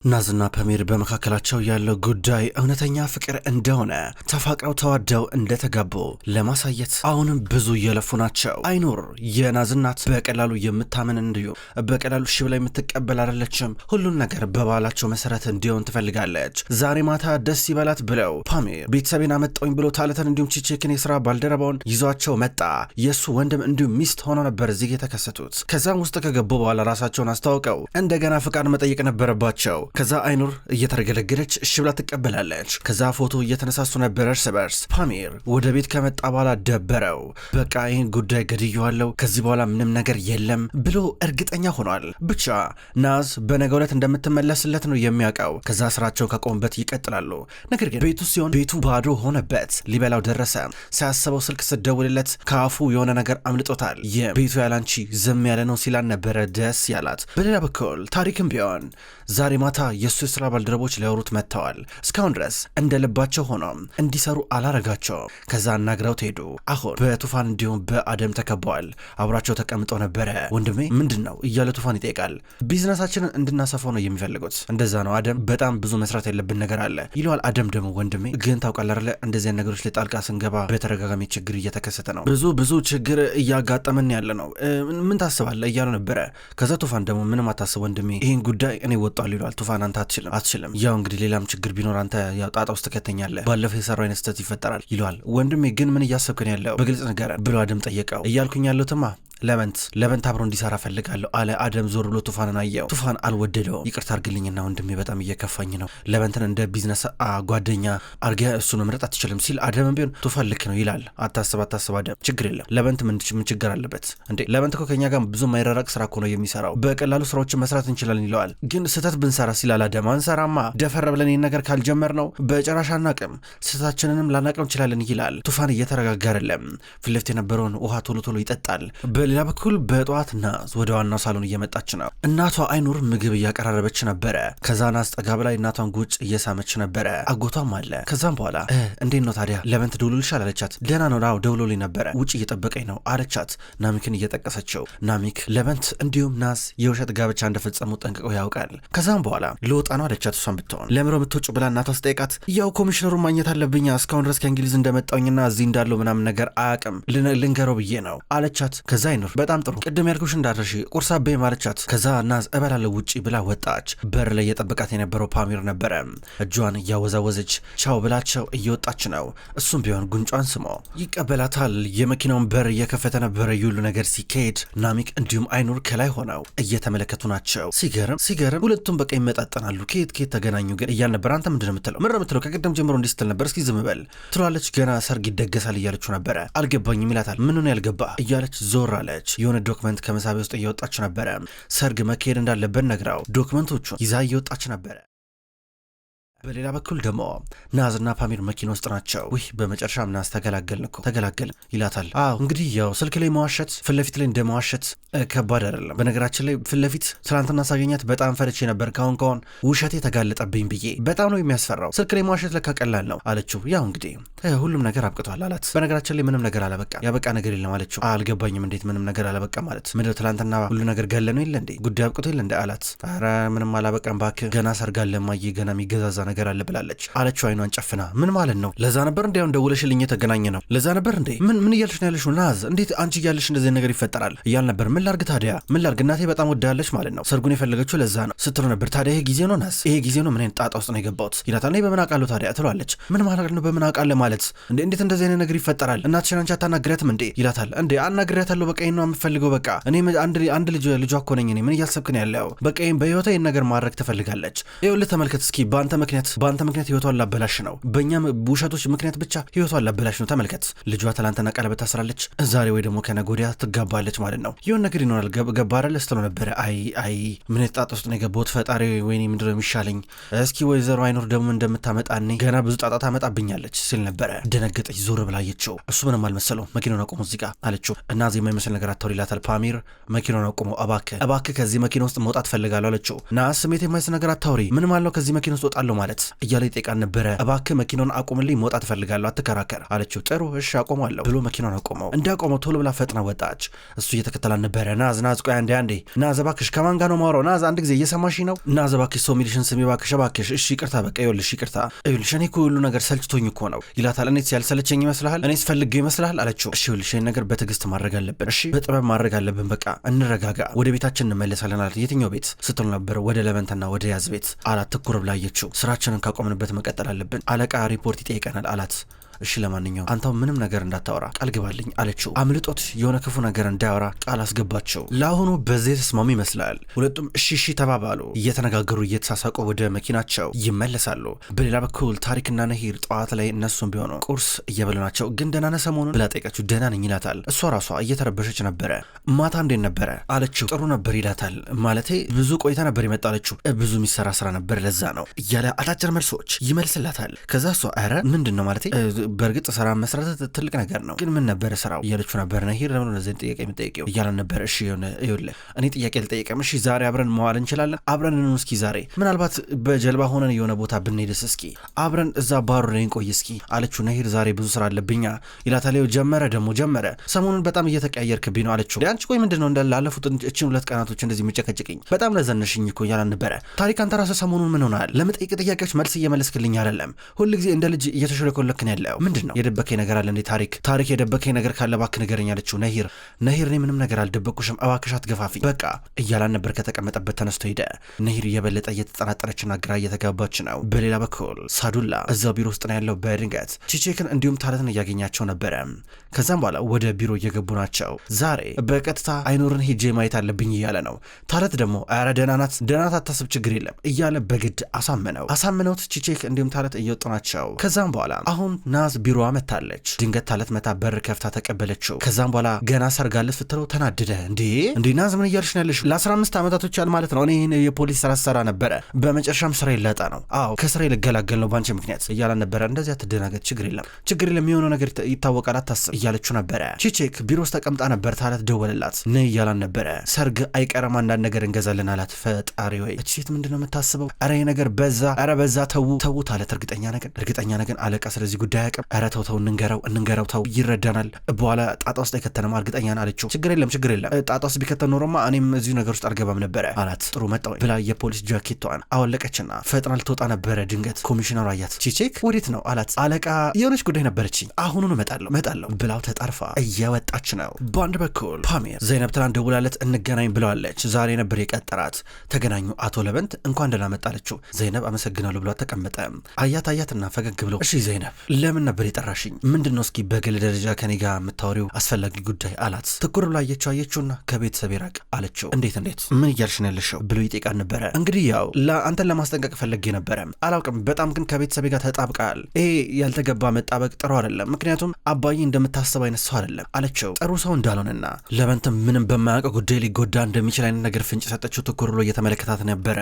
ናዝና ፓሚር በመካከላቸው ያለው ጉዳይ እውነተኛ ፍቅር እንደሆነ ተፋቅረው ተዋደው እንደተጋቡ ለማሳየት አሁንም ብዙ እየለፉ ናቸው። አይኑር የናዝ እናት በቀላሉ የምታምን እንዲሁ በቀላሉ እሺ ብላ የምትቀበል አይደለችም። ሁሉን ነገር በባላቸው መሰረት እንዲሆን ትፈልጋለች። ዛሬ ማታ ደስ ይበላት ብለው ፓሚር ቤተሰቤን አመጣውኝ ብሎ ታለተን እንዲሁም ቺቼክን የስራ ባልደረባውን ይዟቸው መጣ። የእሱ ወንድም እንዲሁም ሚስት ሆኖ ነበር እዚህ የተከሰቱት። ከዛም ውስጥ ከገቡ በኋላ ራሳቸውን አስታውቀው እንደገና ፍቃድ መጠየቅ ነበረባቸው። ከዛ አይኑር እየተረገለገለች እሺ ብላ ትቀበላለች። ከዛ ፎቶ እየተነሳሱ ነበር እርስ በርስ። ፓሚር ወደ ቤት ከመጣ በኋላ ደበረው። በቃ ይህን ጉዳይ ገድየዋለሁ ከዚህ በኋላ ምንም ነገር የለም ብሎ እርግጠኛ ሆኗል። ብቻ ናዝ በነገው ዕለት እንደምትመለስለት ነው የሚያውቀው። ከዛ ስራቸው ከቆሙበት ይቀጥላሉ። ነገር ግን ቤቱ ሲሆን ቤቱ ባዶ ሆነበት። ሊበላው ደረሰ። ሳያስበው ስልክ ስደውልለት ከአፉ የሆነ ነገር አምልጦታል። የቤቱ ያላንቺ ዝም ያለ ነው ሲላን ነበረ ደስ ያላት። በሌላ በኩል ታሪክም ቢሆን ዛሬ ማታ የሱ የስራ ባልደረቦች ሊያወሩት መጥተዋል። እስካሁን ድረስ እንደ ልባቸው ሆኖ እንዲሰሩ አላረጋቸው። ከዛ አናግረውት ሄዱ። አሁን በቱፋን እንዲሁም በአደም ተከበዋል። አብራቸው ተቀምጠው ነበረ። ወንድሜ ምንድን ነው እያለ ቱፋን ይጠይቃል። ቢዝነሳችንን እንድናሰፋው ነው የሚፈልጉት። እንደዛ ነው አደም፣ በጣም ብዙ መስራት ያለብን ነገር አለ ይለዋል። አደም ደግሞ ወንድሜ ግን ታውቃለህ አይደለ እንደዚህ ነገሮች ላይ ጣልቃ ስንገባ በተደጋጋሚ ችግር እየተከሰተ ነው። ብዙ ችግር እያጋጠመን ያለ ነው። ምን ታስባለህ እያሉ ነበረ። ከዛ ቱፋን ደግሞ ምንም አታስብ ወንድሜ ይህን ጉዳይ እኔ ወጣል ይለዋል። ቱፋን አንተ አትችልም። ያው እንግዲህ ሌላም ችግር ቢኖር አንተ ያው ጣጣ ውስጥ ትከተኛለህ። ባለፈው የሰራው አይነት ስህተት ይፈጠራል ይለዋል። ወንድሜ ግን ምን እያሰብክን ያለው በግልጽ ንገረን ብሎ አደም ጠየቀው። እያልኩኝ ያለሁትማ ለበንት አብሮ እንዲሰራ ፈልጋለሁ አለ አደም። ዞር ብሎ ቱፋንን አየው። ቱፋን አልወደደውም። ይቅርታ አርግልኝና ወንድሜ በጣም እየከፋኝ ነው። ለበንትን እንደ ቢዝነስ ጓደኛ አርገ እሱን መምረጥ አትችልም ሲል አደምም ቢሆን ቱፋን ልክ ነው ይላል። አታስብ አደም፣ ችግር የለም። ለበንት ምን ችግር አለበት እንዴ? ለበንት እኮ ከኛ ጋር ብዙ ማይራራቅ ስራ እኮ ነው የሚሰራው። በቀላሉ ስራዎችን መስራት እንችላለን ይለዋል። ግን ስህተት ብንሰራ ሲላል አደም። አንሰራማ፣ ደፈረ ብለን ይህን ነገር ካልጀመር ነው በጭራሽ አናቅም፣ ስህተታችንንም ላናቀው እንችላለን ይላል። ቱፋን እየተረጋጋ አይደለም። ፊት ለፊት የነበረውን ውሃ ቶሎ ይጠጣል። በሌላ በኩል በጠዋት ናዝ ወደ ዋናው ሳሎን እየመጣች ነው። እናቷ አይኑር ምግብ እያቀራረበች ነበረ። ከዛ ናዝ ጠጋ ብላ እናቷን ጉጭ እየሳመች ነበረ። አጎቷም አለ። ከዛም በኋላ እንዴት ነው ታዲያ ለበንት ደውሎልሻል አለቻት። ደህና ነው ዳው ደውሎልኝ ነበረ፣ ውጭ እየጠበቀኝ ነው አለቻት። ናሚክን እየጠቀሰችው ናሚክ ለበንት እንዲሁም ናዝ የውሸት ጋብቻ እንደፈጸሙ ጠንቅቀው ያውቃል። ከዛም በኋላ ልወጣ ነው አለቻት። እሷን ብትሆን ለምሮ የምትወጭ ብላ እናቷ ስጠይቃት ያው ኮሚሽነሩን ማግኘት አለብኛ እስካሁን ድረስ ከእንግሊዝ እንደመጣውኝና እዚህ እንዳለው ምናምን ነገር አያውቅም ልንገረው ብዬ ነው አለቻት። ከዛ አይኑር በጣም ጥሩ ቅድም ያልኩሽ እንዳደርሽ ቁርስ አበይ ማለቻት። ከዛ ናዝ እበላለሁ ውጪ ብላ ወጣች። በር ላይ የጠበቃት የነበረው ፓሚር ነበረ። እጇን እያወዛወዘች ቻው ብላቸው እየወጣች ነው። እሱም ቢሆን ጉንጯን ስሞ ይቀበላታል። የመኪናውን በር እየከፈተ ነበረ። የሁሉ ነገር ሲካሄድ ናሚክ እንዲሁም አይኑር ከላይ ሆነው እየተመለከቱ ናቸው። ሲገርም ሁለቱም በቃ ይመጣጠናሉ። ከየት ተገናኙ ግን እያል ነበር። አንተ ምንድን የምትለው ከቅድም ጀምሮ እንዲህ ስትል ነበር፣ እስኪ ዝም በል ትሏለች። ገና ሰርግ ይደገሳል እያለችው ነበረ። አልገባኝም ይላታል። ምኑን ያልገባ እያለች ዞር አለች። የሆነ ዶክመንት ከመሳቢያ ውስጥ እየወጣች ነበረ። ሰርግ መካሄድ እንዳለበት ነግራው ዶክመንቶቹን ይዛ እየወጣች ነበረ። በሌላ በኩል ደግሞ ናዝና ፓሚር መኪና ውስጥ ናቸው። ውይ በመጨረሻም ናዝ ተገላገልን ይላታል። አዎ እንግዲህ ያው ስልክ ላይ መዋሸት ፊት ለፊት ላይ እንደመዋሸት ከባድ አይደለም። በነገራችን ላይ ፊት ለፊት ትናንትና ሳገኛት በጣም ፈርቼ ነበር። ካሁን ውሸቴ ተጋለጠብኝ ብዬ በጣም ነው የሚያስፈራው። ስልክ ላይ መዋሸት ለካ ቀላል ነው አለችው። ያው እንግዲህ ሁሉም ነገር አብቅቷል አላት። በነገራችን ላይ ምንም ነገር አላበቃም፣ ያበቃ ነገር የለም አለችው። አልገባኝም እንዴት ምንም ነገር አላበቃ ማለት ምንድነው? ትናንትና ሁሉ ነገር ገለ ነው የለ እንዴ? ጉዳይ አብቅቶ የለ እንዴ አላት። ኧረ ምንም አላበቃም እባክህ፣ ገና ሰርጋለ ማየ ገና የሚገዛዛ ነገር አለ ብላለች አለችው። አይኗን ጨፍና ምን ማለት ነው? ለዛ ነበር እንዴ አሁን ደውለሽልኝ የተገናኘ ነው? ለዛ ነበር እንዴ? ምን እያልሽ ነው ያለሽው? ናዝ እንዴት አንቺ እያለሽ እንደዚህ ነገር ይፈጠራል እያል ነበር። ምን ላርግ ታዲያ ምን ላርግ? እናቴ በጣም ወዳለች ማለት ነው። ሰርጉን የፈለገችው ለዛ ነው ስትሉ ነበር። ታዲያ ይሄ ጊዜ ነው ናዝ፣ ይሄ ጊዜ ነው ምን አይነት ጣጣ ውስጥ ነው የገባሁት ይላታል። እኔ በምን አውቃለሁ ታዲያ ትሏለች። ምን ማለት ነው በምን አውቃለሁ ማለት? እንዴት እንደዚህ አይነት ነገር ይፈጠራል? እናትሽን አንቺ አታናግሪያትም እንዴ ይላታል። እንዴ አናግሪያታለሁ፣ በቃ ይሄን ነው የምፈልገው። በቃ እኔ አንድ ልጇ እኮ ነኝ። እኔ ምን እያሰብክ ነው ያለው? በቃ በህይወቷ ይሄን ነገር ማድረግ ትፈልጋለች። ይኸውልህ ተመልከት እስኪ በአንተ ምክንያት ህይወቷን ላበላሽ ነው። በእኛ ውሸቶች ምክንያት ብቻ ህይወቷን ላበላሽ ነው። ተመልከት ልጇ ትላንትና ቀለበት ታስራለች፣ ዛሬ ወይ ደግሞ ከነገ ወዲያ ትጋባለች ማለት ነው። ይሁን ነገር ይኖራል። ገባረ ለስተው ነበረ። አይ ምን ጣጣ ውስጥ ነው የገባሁት ፈጣሪ፣ ወይኔ ምንድነው የሚሻለኝ? እስኪ ወይዘሮ አይኑር ደግሞ እንደምታመጣኔ ገና ብዙ ጣጣ ታመጣብኛለች ሲል ነበረ። ደነገጠች። ዞር ብላ አየችው። እሱ ምንም አልመሰለው። መኪናውን አቁሞ እዚህ ጋር አለችው። እና እዚህ የማይመስል ነገር አታውሪ ይላታል ፓሚር። መኪናውን አቁሞ እባክህ ከዚህ መኪና ውስጥ መውጣት ፈልጋለሁ አለችው። እና ስሜት የማይመስል ነገር አታውሪ። ምን ማለት ነው ከዚህ መኪና ውስጥ ወጣለሁ ማለት ታለት እያለ ይጠይቃን ነበረ። እባክህ መኪናውን አቁምልኝ መውጣት እፈልጋለሁ አትከራከር አለችው። ጥሩ እሺ አቆማለሁ ብሎ መኪናውን አቆመው። እንዲያቆመው ቶሎ ብላ ፈጥና ወጣች። እሱ እየተከተላን ነበረ። ናዝ ቆይ አንዴ ናዝ እባክሽ ከማን ጋር ነው የማወራው? ናዝ አንድ ጊዜ እየሰማሽኝ ነው? ናዝ እባክሽ ሰው ሚልሽን ስሚ እባክሽ እሺ ይቅርታ በቃ ይኸውልሽ እኔ እኮ ሁሉ ነገር ሰልችቶኝ እኮ ነው ይላታል። እኔስ ያልሰለቸኝ ይመስልሃል? እኔስ ፈልጌው ይመስልሃል አለችው። እሺ ይኸውልሽ ይሄን ነገር በትዕግስት ማድረግ አለብን እሺ በጥበብ ማድረግ አለብን በቃ እንረጋጋ ወደ ቤታችን እንመለሳለን አላት። የትኛው ቤት ስትል ነበር። ወደ ለበንትና ወደ ያዝ ቤት አላት። ትኩር ብላ አየችው። ስራችንን ካቆምንበት መቀጠል አለብን አለቃ ሪፖርት ይጠይቀናል አላት። እሺ ለማንኛውም አንተው ምንም ነገር እንዳታወራ ቃል ግባልኝ አለችው። አምልጦት የሆነ ክፉ ነገር እንዳያወራ ቃል አስገባቸው። ለአሁኑ በዚህ ተስማሙ ይመስላል። ሁለቱም እሺ ተባባሉ። እየተነጋገሩ እየተሳሳቁ ወደ መኪናቸው ይመለሳሉ። በሌላ በኩል ታሪክና ነሂር ጠዋት ላይ እነሱም ቢሆኑ ቁርስ እየበሉ ናቸው። ግን ደህና ነህ ሰሞኑን ብላ ጠይቀችው። ደህና ነኝ ይላታል። እሷ ራሷ እየተረበሸች ነበረ። ማታ እንዴት ነበረ አለችው። ጥሩ ነበር ይላታል። ማለቴ ብዙ ቆይታ ነበር የመጣለችው። ብዙ የሚሰራ ስራ ነበር ለዛ ነው እያለ አጫጭር መልሶች ይመልስላታል። ከዛ እሷ ኧረ ምንድን ነው ማለቴ በእርግጥ ስራ መስራት ትልቅ ነገር ነው፣ ግን ምን ነበር ስራው እያለችው ነበር። ነሂር ለምን ለዚህ ጥያቄ የምጠይቀው እያለን ነበር። እሺ ይኸውልህ እኔ ጥያቄ ልጠይቅም። እሺ ዛሬ አብረን መዋል እንችላለን? አብረን እንኑ እስኪ ዛሬ ምናልባት በጀልባ ሆነን የሆነ ቦታ ብንሄድስ? እስኪ አብረን እዛ ባሩ ላይ እንቆይ እስኪ አለችው። ነሂር ዛሬ ብዙ ስራ አለብኛ ይላታል። ጀመረ ሰሞኑን በጣም እየተቀያየርክብኝ ነው አለችው። አንቺ ቆይ ምንድን ነው እንዳላለፉት እችን 2 ቀናቶች እንደዚህ የሚጨቀጭቅኝ በጣም ለዘነሽኝ እኮ እያለን ነበረ። ታሪክ አንተ ራስህ ሰሞኑን ምን ሆናል? ለምጠይቅ ጥያቄዎች መልስ እየመለስክልኝ አይደለም። ሁልጊዜ እንደ ልጅ እየተሸለኮለክን ያለው ምንድን ነው? የደበከኝ ነገር አለ እንዴ? ታሪክ የደበከኝ ነገር ካለ እባክህ ንገረኝ አለችው። ነሂር እኔ ምንም ነገር አልደበኩሽም እባክሽ አትገፋፊ በቃ እያላን ነበር። ከተቀመጠበት ተነስቶ ሄደ። ነሂር የበለጠ እየተጠራጠረችና ግራ እየተጋባች ነው። በሌላ በኩል ሳዱላ እዛው ቢሮ ውስጥ ነው ያለው። በድንገት ቺቼክን እንዲሁም ታለትን እያገኛቸው ነበረ። ከዛም በኋላ ወደ ቢሮ እየገቡ ናቸው። ዛሬ በቀጥታ አይኖርን ሄጄ ማየት አለብኝ እያለ ነው። ታለት ደግሞ ኧረ ደህና ናት አታስብ ችግር የለም እያለ በግድ አሳምነውት ቺቼክ እንዲሁም ታለት እየወጡ ናቸው። ከዛም በኋላ አሁን ናዝ ቢሮዋ መታለች። ድንገት ታለት መታ በር ከፍታ ተቀበለችው። ከዛም በኋላ ገና ሰርጋለች ስትለው ተናደደ። እንዴ ናዝ ምን እያልሽ ነው ያለሽ? ለ15 ዓመታቶች ያል ማለት ነው እኔ የፖሊስ ስራ ሰራ ነበረ። በመጨረሻም ስራ ይላጣ ነው። አዎ ከስራ ልገላገል ነው ባንቺ ምክንያት እያለ ነበረ። እንደዚያ ትደናገጥ ችግር የለም የሚሆነው ነገር ይታወቃል አታስብ እያለችው ነበረ። ቺቼክ ቢሮ ውስጥ ተቀምጣ ነበር። ታለት ደወለላት። ነይ እያላን ነበረ። ሰርግ አይቀርም አንዳንድ ነገር እንገዛለን አላት። ፈጣሪ ወይ እቺ ሴት ምንድነው የምታስበው? ኧረ ይሄ ነገር በዛ ተው ታለት። እርግጠኛ ነገር አለቃ ስለዚህ ጉዳይ አያውቅም። ኧረ ተው እንንገረው ተው ይረዳናል። በኋላ ጣጣ ውስጥ አይከተንም እርግጠኛ ነን አለችው። ችግር የለም ጣጣ ውስጥ ቢከተን ኖሮማ እኔም እዚሁ ነገር ውስጥ አልገባም ነበረ አላት። ጥሩ መጣው ብላ የፖሊስ ጃኬቷን አወለቀችና ፈጥና ልትወጣ ነበረ። ድንገት ኮሚሽነሩ አያት። ቺቼክ ወዴት ነው አላት። አለቃ የሆነች ጉዳይ ነበረችኝ አሁኑኑ እመጣለሁ ብላው ተጣርፋ እየወጣች ነው። በአንድ በኩል ፓሜር ዘይነብ ትናንት ደውላለት እንገናኝ ብለዋለች። ዛሬ ነበር የቀጠራት። ተገናኙ። አቶ ለበንት እንኳን ደህና መጣለችው። ዘይነብ አመሰግናለሁ ብሏት ተቀመጠ። አያትና ፈገግ ብሎ እሺ ዘይነብ ለምን ነበር የጠራሽኝ? ምንድነው እስኪ በግል ደረጃ ከኔ ጋር የምታወሪው አስፈላጊ ጉዳይ አላት። ትኩር ብላ አየችውና ከቤተሰብ ይራቅ አለችው። እንዴት ምን እያልሽ ነው ያለሽው ብሎ ይጠይቃል ነበረ። እንግዲህ ያው አንተን ለማስጠንቀቅ ፈለጌ ነበረ አላውቅም በጣም ግን ከቤተሰብ ጋር ተጣብቃል። ይሄ ያልተገባ መጣበቅ ጥሩ አይደለም። ምክንያቱም አባዬ እንደምታስብ አይነት ሰው አይደለም አለችው። ጥሩ ሰው እንዳልሆነና ለበንትም ምንም በማያውቀው ጉዳይ ሊጎዳ እንደሚችል አይነት ነገር ፍንጭ ሰጠችው። ትኩር ብሎ እየተመለከታት ነበረ።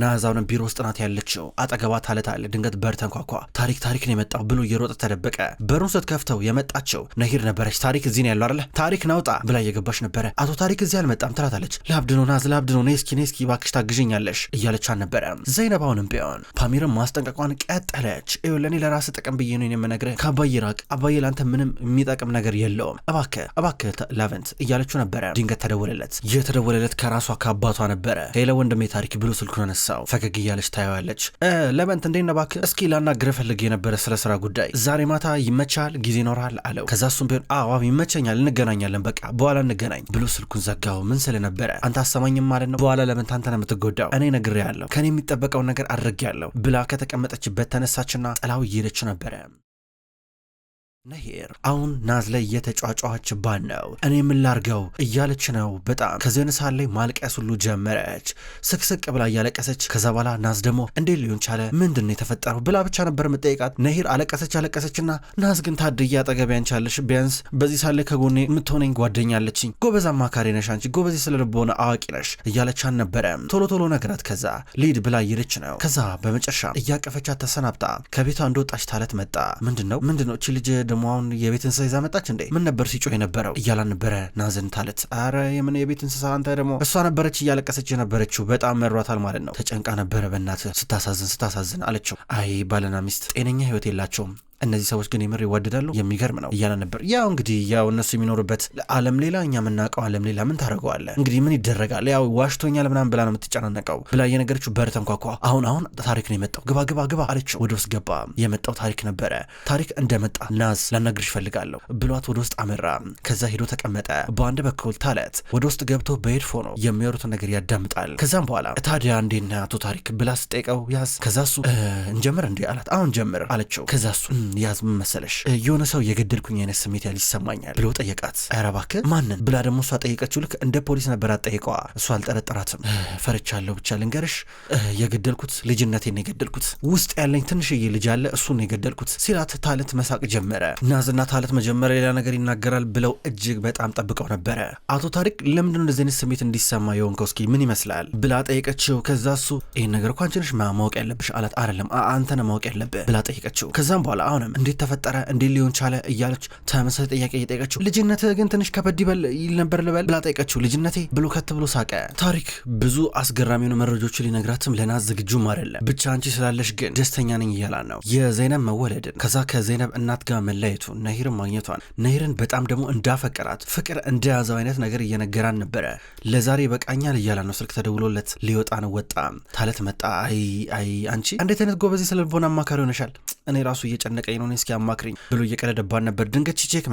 ናዛውንም ቢሮ ውስጥ ናት ያለችው። አጠገቧ ታለት አለ። ድንገት በር ተንኳኳ። ታሪክ ነው የመጣው ብሎ እየሮጠ ተደበቀ። በሩን ስትከፍተው የመጣቸው ነሂር ነበረች። ታሪክ እዚህ ነው ያለው አይደለ? ታሪክ ናውጣ ብላ እየገባች ነበረ። አቶ ታሪክ እዚህ አልመጣም ትላታለች። ላብድ ነው ናዝ ላብድ ነው ነይ እስኪ እባክሽ ታግዥኛለሽ እያለቻት ነበረ። ዘይነብ አሁንም ቢሆን ፓሚርን ማስጠንቀቋን ቀጠለች። ለእኔ ለራስ ጥቅም ብዬ ነው የምነግርህ ከአባዬ ራቅ። አባዬ ለአንተ ምንም የሚጠቅም ነገር የለውም እባክህ ላቨንት እያለችው ነበረ። ድንገት ተደወለለት ከራሷ ከአባቷ ነበረ። ሄሎ ወንድሜ ታሪክ ብሎ ስልኩን አነሳው። ፈገግ እያለች ታየዋለች። ለበንት እንዴት ነህ እባክህ እስኪ ላናግርህ ፈልጌ የነበረ ስለ ስራ ጉዳይ ዛሬ ማታ ይመቻል ጊዜ ይኖርሃል አለው። ከዛ እሱም ቢሆን አዎ ይመቸኛል እንገናኛለን በቃ በኋላ እንገናኝ ብሎ ስልኩን ዘጋው። ምን ስለነበረ አንተ አሰማኝም ማለት ነው በኋላ ለምን አንተ ነው የምትጎዳው? እኔ ነግሬሃለሁ ከኔ የሚጠበቀውን ነገር አድርጌያለሁ ብላ ከተቀመጠችበት ተነሳችና ጥላው እየሄደች ነበረ። ነሂር አሁን ናዝ ላይ እየተጫጫዋችባት ነው። እኔ ምን ላርገው እያለች ነው። በጣም ከዚህን ሰዓት ላይ ማልቀስ ሁሉ ጀመረች። ስቅስቅ ብላ እያለቀሰች ከዛ በኋላ ናዝ ደግሞ እንዴት ሊሆን ቻለ ምንድን ነው የተፈጠረው ብላ ብቻ ነበር የምጠይቃት። ነሂር አለቀሰችና ናዝ ግን ታድያ አጠገቤ አንቻለሽ ቢያንስ በዚህ ሰዓት ላይ ከጎኔ የምትሆነኝ ጓደኛ አለችኝ። ጎበዝ አማካሪ ነሽ አንቺ ጎበዝ ስለ ልቦና አዋቂ ነሽ እያለቻን ነበረ። ቶሎ ነገራት። ከዛ ሊድ ብላ እየሄደች ነው። ከዛ በመጨረሻ እያቀፈቻት ተሰናብታ ከቤቷ እንደወጣች ታለት መጣ። ምንድነው እቺ ልጅ ደግሞ አሁን የቤት እንስሳ ይዛ መጣች እንዴ? ምን ነበር ሲጮህ የነበረው እያላን ነበረ ናዝን ታለት። አረ የምን የቤት እንስሳ አንተ ደግሞ እሷ ነበረች እያለቀሰች የነበረችው በጣም መሯታል ማለት ነው። ተጨንቃ ነበረ በእናትህ ስታሳዝን አለችው። አይ ባልና ሚስት ጤነኛ ህይወት የላቸውም እነዚህ ሰዎች ግን የምር ይዋደዳሉ የሚገርም ነው እያለ ነበር። ያው እንግዲህ ያው እነሱ የሚኖሩበት ዓለም ሌላ እኛ የምናውቀው ዓለም ሌላ ምን ታደርገዋለህ እንግዲህ ምን ይደረጋል ያው ዋሽቶኛል ምናምን ብላ ነው የምትጨናነቀው ብላ እየነገረችው በር ተንኳኳ። አሁን ታሪክ ነው የመጣው ግባ አለችው። ወደ ውስጥ ገባ። የመጣው ታሪክ ነበረ። ታሪክ እንደመጣ ናዝ ላናግርሽ እፈልጋለሁ ብሏት ወደ ውስጥ አመራ። ከዛ ሄዶ ተቀመጠ። በአንድ በኩል ታለት ወደ ውስጥ ገብቶ በሄድፎኑ የሚያወሩትን ነገር ያዳምጣል። ከዛም በኋላ ታዲያ እንዴት ነህ አቶ ታሪክ ብላ ስጠይቀው ያዝ ከዛ እሱ እንጀምር እንዴ አላት። አሁን ጀምር አለችው። ከዛ እሱ ያዝ ምን መሰለሽ የሆነ ሰው የገደልኩኝ አይነት ስሜት ያል ይሰማኛል ብሎ ጠየቃት። ኧረ እባክህ ማንን ብላ ደግሞ እሷ ጠየቀችው። ልክ እንደ ፖሊስ ነበር አጠይቀዋ። እሷ አልጠረጠራትም። ፈርቻለሁ ብቻ ልንገርሽ የገደልኩት ልጅነቴን የገደልኩት ውስጥ ያለኝ ትንሽዬ ልጅ አለ እሱን የገደልኩት ሲላት ታለት መሳቅ ጀመረ። ናዝና ታለት መጀመሪያ ሌላ ነገር ይናገራል ብለው እጅግ በጣም ጠብቀው ነበረ። አቶ ታሪክ ለምንድን ነው እንደዚህ አይነት ስሜት እንዲሰማ የሆንከው እስኪ ምን ይመስላል ብላ ጠየቀችው። ከዛ እሱ ይሄን ነገር እኮ አንቺ ነሽ ማወቅ ያለብሽ አላት። አይደለም አንተ ነህ ማወቅ ያለብህ ብላ ጠየቀችው። ከዛም በኋላ አሁንም እንዴት ተፈጠረ እንዴት ሊሆን ቻለ እያለች ተመሳሳይ ጥያቄ እየጠየቀችው ልጅነትህ ግን ትንሽ ከበድ ይል ነበር ልበል ብላ ጠየቀችው። ልጅነቴ ብሎ ከት ብሎ ሳቀ። ታሪክ ብዙ አስገራሚ የሆኑ መረጃዎችን ሊነግራትም ለናዝ ዝግጁም አይደለም። ብቻ አንቺ ስላለሽ ግን ደስተኛ ነኝ እያላን ነው። የዘይነብ መወለድን ከዛ ከዘይነብ እናት ጋር መለየቱ ነሂርን ማግኘቷን ነሂርን በጣም ደግሞ እንዳፈቀራት ፍቅር እንደያዘው አይነት ነገር እየነገራን ነበረ። ለዛሬ በቃኛል እያላን ነው። ስልክ ተደውሎለት ሊወጣ ነው። ወጣ። ታለት መጣ። አይ አንቺ እንዴት አይነት ጎበዝ ስለልቦና አማካሪ ሆነሻል እኔ ራሱ እየጨነቀኝ ነው እስኪ አማክሪኝ ብሎ እየቀለደባን ነበር። ድንገት ቼክ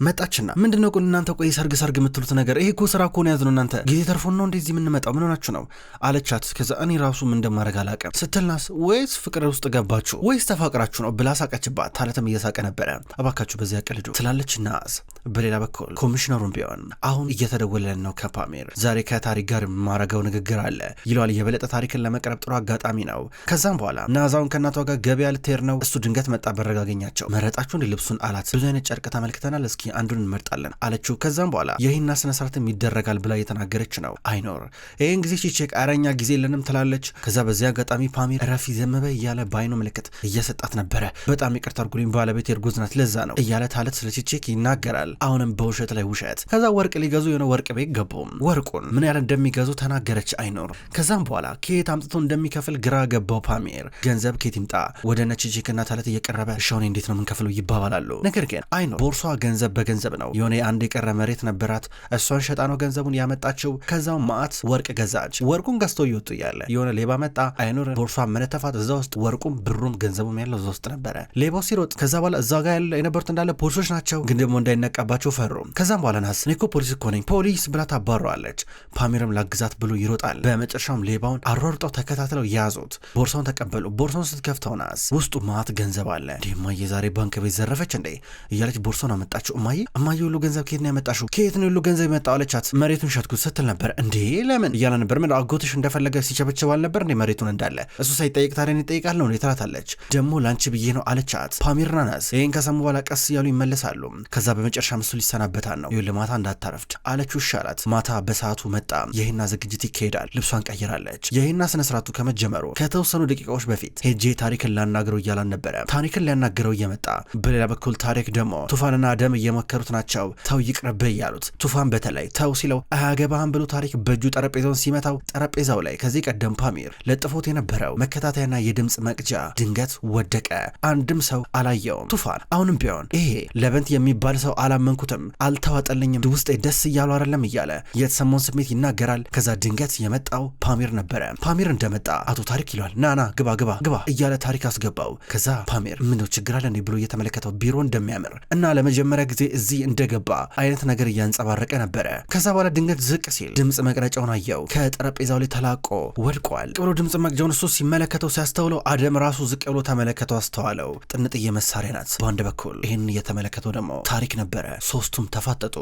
መጣችና ምንድነው ቆይ እናንተ ቆይ ሰርግ የምትሉት ነገር ይሄ እኮ ስራ እኮ ነው ያዝነው እናንተ ጊዜ ተርፎን ነው እንደዚህ የምንመጣው ምን ሆናችሁ ነው አለቻት። ከዛ እኔ ራሱ ምን እንደማደርግ አላውቅም ስትልናስ ወይስ ፍቅር ውስጥ ገባችሁ ወይስ ተፋቅራችሁ ነው ብላ ሳቀችባት። ታለትም እየሳቀ ነበረ። እባካችሁ በዚያ ቀልዱ ትላለች ናዝ። በሌላ በኩል ኮሚሽነሩም ቢሆን አሁን እየተደወለን ነው ከፓሜር ዛሬ ከታሪክ ጋር ማረገው ንግግር አለ ይለዋል። የበለጠ ታሪክን ለመቅረብ ጥሩ አጋጣሚ ነው። ከዛም በኋላ ናዛውን ከእናቷ ጋር ገበያ ልትሄድ ነው። እሱ ድንገት መጣ። በረጋገኛቸው መረጣችሁ እንደ ልብሱን አላት። ብዙ አይነት ጨርቅ ተመልክተናል እስኪ አንዱን እንመርጣለን አለችው። ከዛም በኋላ ይህና ስነ ስርዓትም ይደረጋል ብላ እየተናገረች ነው። አይኖር ይህን ጊዜ ቼክ አረኛ ጊዜ የለንም ትላለች። ከዛ በዚህ አጋጣሚ ፓሜር ረፊ ዘመበ እያለ በአይኑ ምልክት እየሰጣት ነበረ። በጣም ይቅርታ አድርጉልኝ ባለቤት የእርጉዝ ናት ለዛ ነው እያለ ታለት ስለ ቼክ ይናገራል። አሁንም በውሸት ላይ ውሸት። ከዛ ወርቅ ሊገዙ የሆነ ወርቅ ቤት ገቡ። ወርቁን ምን ያህል እንደሚገዙ ተናገረች አይኖር። ከዛም በኋላ ከየት አምጥቶ እንደሚከፍል ግራ ገባው ፓሜር። ገንዘብ ከየት ይምጣ ወደ ነቺቺክና ታለት እየቀረበ ሻውን እንዴት ነው የምንከፍለው ይባባላሉ። ነገር ግን አይኖር ቦርሷ ገንዘብ በገንዘብ ነው። የሆነ አንድ የቀረ መሬት ነበራት እሷን ሸጣ ነው ገንዘቡን ያመጣችው። ከዛው ማአት ወርቅ ገዛች። ወርቁን ገዝቶ ይወጡ እያለ የሆነ ሌባ መጣ። አይኖር ቦርሷ መነተፋት። እዛ ውስጥ ወርቁም ብሩም ገንዘቡም ያለው እዛ ውስጥ ነበረ። ሌባው ሲሮጥ ከዛ በኋላ እዛ ጋር የነበሩት እንዳለ ፖሊሶች ናቸው፣ ግን ደግሞ እንዳይነቃባቸው ፈሩ። ከዛም በኋላ ናስ እኔ እኮ ፖሊስ እኮ ነኝ ፖሊስ ብላ ታባረዋለች። ፓሜርም ላግዛት ብሎ ይሮጣል። በመጨረሻም ሌባውን አሯርጠው ተከታትለው ያዙት። ቦርሳውን ተቀበሉ። ቦርሳውን ስትከፍተው ናስ ውስጡ ማአት ገንዘብ አለ። እማዬ ዛሬ ባንክ ቤት ዘረፈች እንዴ እያለች ቦርሳውን አመጣችው። እማዬ ሁሉ ገንዘብ ከየት ነው ያመጣሽው? ከየት ነው ሁሉ ገንዘብ የመጣው አለቻት። መሬቱን ሸጥኩት ስትል ነበር። እንዴ ለምን እያለ ነበር። ምን አጎትሽ እንደፈለገ ሲቸበቸባል ነበር እንዴ መሬቱን እንዳለ እሱ ሳይጠይቅ ታዲያ ይጠይቃል ነው ትላታለች። ደግሞ ላንቺ ብዬ ነው አለቻት። ፓሜርና ናስ ይህን ከሰሙ በኋላ ቀስ እያሉ ይመለሳሉ። ከዛ በመጨረሻ ምስሉ ሊሰናበታን ነው። ይሁን ለማታ እንዳታረፍድ አለችው። ይሻላት። ማታ በሰዓቱ መጣ። ይህና ዝግጅት ይካሄዳል። ልብሷን ቀይራለች። ይህና ስነስርዓቱ ከመጀመሩ ከተወሰኑ ደቂቃዎች በፊት ሄጄ ታሪክን ላናግረው እያላን ነበረ። ታሪክን ሊያናግረው እየመጣ በሌላ በኩል ታሪክ ደግሞ ቱፋንና አደም እየመከሩት ናቸው። ተው ይቅርብህ እያሉት ቱፋን በተለይ ተው ሲለው አያገባህም ብሎ ታሪክ በእጁ ጠረጴዛውን ሲመታው ጠረጴዛው ላይ ከዚህ ቀደም ፓሜር ለጥፎት የነበረው መከታተያና የድምፅ መቅጃ ድንገት ወደቀ። አንድም ሰው አላየውም። ቱፋን አሁንም ቢሆን ይሄ ለበንት የሚባል ሰው አላመንኩትም፣ አልተዋጠልኝም፣ ውስጤ ደስ እያሉ አይደለም እያለ የተሰማውን ስሜት ይናገራል። ከዛ ድንገት የመጣው ፓሜር ነበረ። ፓሜር እንደመጣ አቶ ታሪክ ይለዋል። ናና ግባ እያለ ታሪክ አስገባው። ከዛ ፓሜር ምነው ችግር አለ ብሎ እየተመለከተው ቢሮ እንደሚያምር እና ለመጀመሪያ ጊዜ እዚህ እንደገባ አይነት ነገር እያንጸባረቀ ነበረ። ከዛ በኋላ ድንገት ዝቅ ሲል ድምፅ መቅረጫውን አየው። ከጠረጴዛው ላይ ተላቆ ወድቋል። ብሎ ድምፅ መቅጃውን እሱ ሲመለከተው ሲያስተውለው አደም ራሱ ዝቅ ብሎ ተመለከተው አስተዋለው። ጥንጥዬ መሳሪያ ናት። በአንድ በኩል ይህን እየተመለከተው ደግሞ ታሪክ ነበረ። ሶስቱም ተፋጠጡ።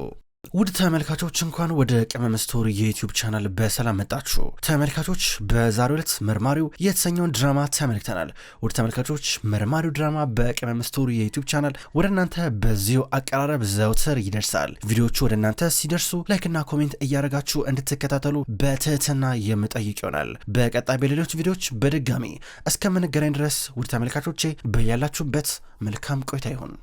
ውድ ተመልካቾች እንኳን ወደ ቅመም ስቶሪ የዩቲዩብ ቻናል በሰላም መጣችሁ። ተመልካቾች በዛሬው ዕለት መርማሪው የተሰኘውን ድራማ ተመልክተናል። ውድ ተመልካቾች መርማሪው ድራማ በቅመም ስቶሪ የዩቲዩብ ቻናል ወደ እናንተ በዚሁ አቀራረብ ዘውትር ይደርሳል። ቪዲዮቹ ወደ እናንተ ሲደርሱ ላይክና ኮሜንት እያደረጋችሁ እንድትከታተሉ በትህትና የምጠይቅ ይሆናል። በቀጣይ በሌሎች ቪዲዮዎች በድጋሚ እስከምንገናኝ ድረስ ውድ ተመልካቾቼ በያላችሁበት መልካም ቆይታ ይሁን።